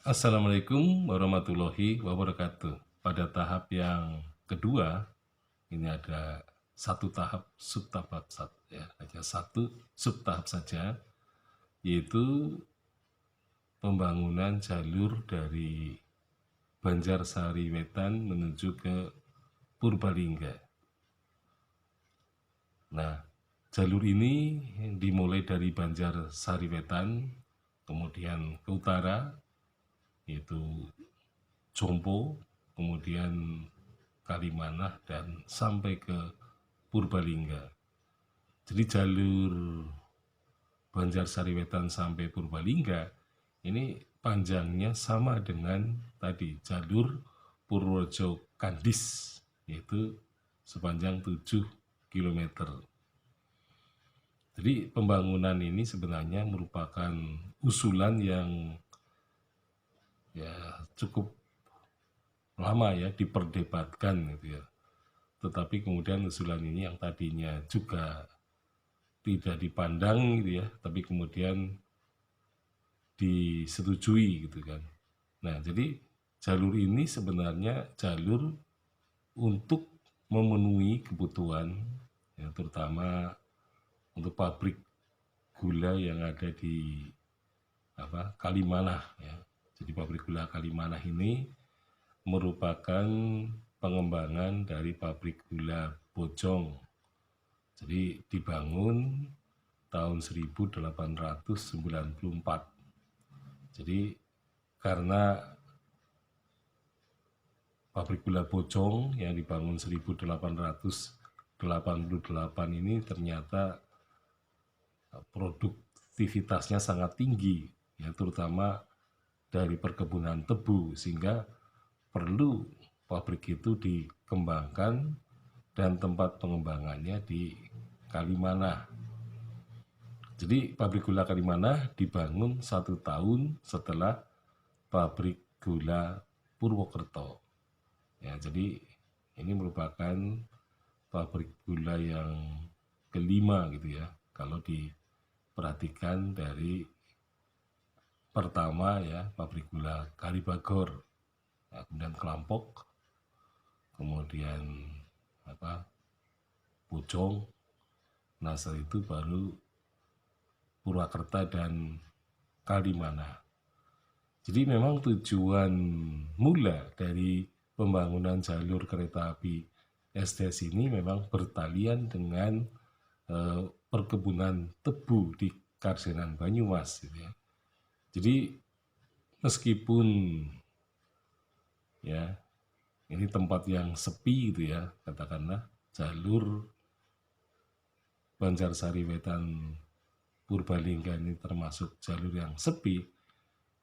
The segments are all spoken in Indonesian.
Assalamualaikum warahmatullahi wabarakatuh. Pada tahap yang kedua, ini ada satu tahap subtahap ya, hanya satu subtahap saja, yaitu pembangunan jalur dari Banjarsari Wetan menuju ke Purbalingga. Nah, jalur ini dimulai dari Banjarsari Wetan, kemudian ke utara, yaitu Jompo, kemudian Kalimanah, dan sampai ke Purbalingga. Jadi jalur Banjarsari Wetan sampai Purbalingga ini panjangnya sama dengan tadi jalur Purworejo Kandis, yaitu sepanjang 7 km. Jadi pembangunan ini sebenarnya merupakan usulan yang ya cukup lama ya diperdebatkan gitu ya. Tetapi kemudian usulan ini yang tadinya juga tidak dipandang gitu ya, tapi kemudian disetujui gitu kan. Nah, jadi jalur ini sebenarnya jalur untuk memenuhi kebutuhan ya, terutama untuk pabrik gula yang ada di Kalimanah ya. Jadi pabrik gula Kalimanah ini merupakan pengembangan dari pabrik gula Bojong. Jadi dibangun tahun 1894. Jadi karena pabrik gula Bojong yang dibangun 1888 ini ternyata produktivitasnya sangat tinggi ya, terutama dari perkebunan tebu, sehingga perlu pabrik itu dikembangkan dan tempat pengembangannya di Kalimanah. Jadi pabrik gula Kalimanah dibangun 1 tahun setelah pabrik gula Purwokerto. Ya, jadi ini merupakan pabrik gula yang kelima gitu ya. Kalau diperhatikan dari pertama ya pabrik gula Kalibagor, ya, kemudian Kelampok, kemudian Bojong. Nah, setelah itu baru Purwakarta dan Kalimanah. Jadi memang tujuan mula dari pembangunan jalur kereta api SDS ini memang bertalian dengan perkebunan tebu di Karsenan Banyumas gitu ya. Jadi meskipun ya ini tempat yang sepi gitu ya, katakanlah jalur Banjarsari Wetan Purbalingga ini termasuk jalur yang sepi,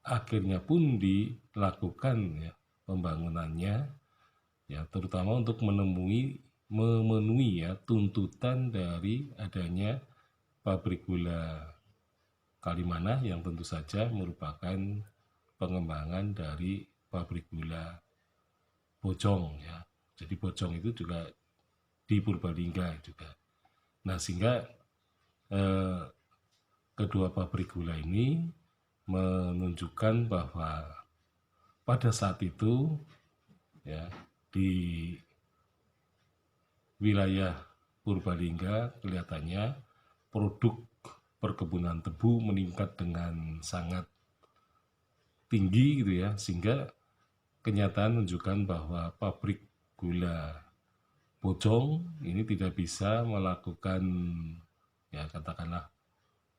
akhirnya pun dilakukan ya pembangunannya ya, terutama untuk memenuhi ya tuntutan dari adanya pabrik gula Kalimanah yang tentu saja merupakan pengembangan dari pabrik gula Bojong ya. Jadi Bojong itu juga di Purbalingga juga. Nah, sehingga kedua pabrik gula ini menunjukkan bahwa pada saat itu ya di wilayah Purbalingga kelihatannya produk perkebunan tebu meningkat dengan sangat tinggi gitu ya, sehingga kenyataan menunjukkan bahwa pabrik gula Bojong ini tidak bisa melakukan ya katakanlah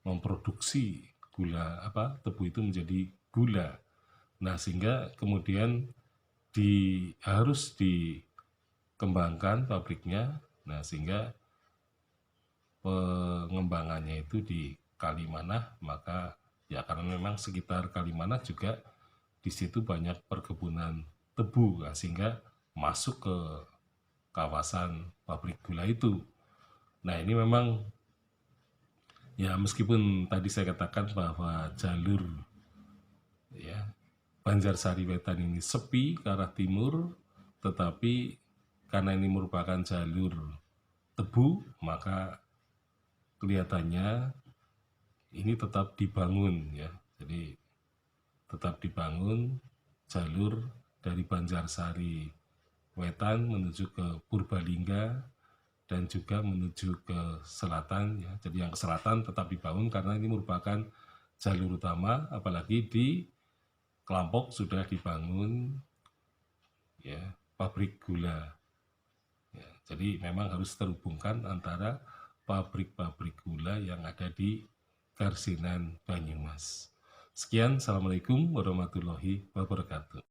memproduksi gula tebu itu menjadi gula. Nah, sehingga kemudian harus dikembangkan pabriknya. Nah, sehingga pengembangannya itu di Kalimanah, maka ya karena memang sekitar Kalimanah juga di situ banyak perkebunan tebu, nah, sehingga masuk ke kawasan pabrik gula itu. Nah, ini memang ya meskipun tadi saya katakan bahwa jalur ya Banjarsari Wetan ini sepi ke arah timur, tetapi karena ini merupakan jalur tebu, maka kelihatannya ini tetap dibangun ya. Jadi tetap dibangun jalur dari Banjarsari Wetan menuju ke Purbalingga dan juga menuju ke selatan ya. Jadi yang ke selatan tetap dibangun karena ini merupakan jalur utama, apalagi di Kelampok sudah dibangun ya pabrik gula. Ya, jadi memang harus terhubungkan antara pabrik-pabrik gula yang ada di Karsinan, Banyumas. Sekian, Assalamualaikum warahmatullahi wabarakatuh.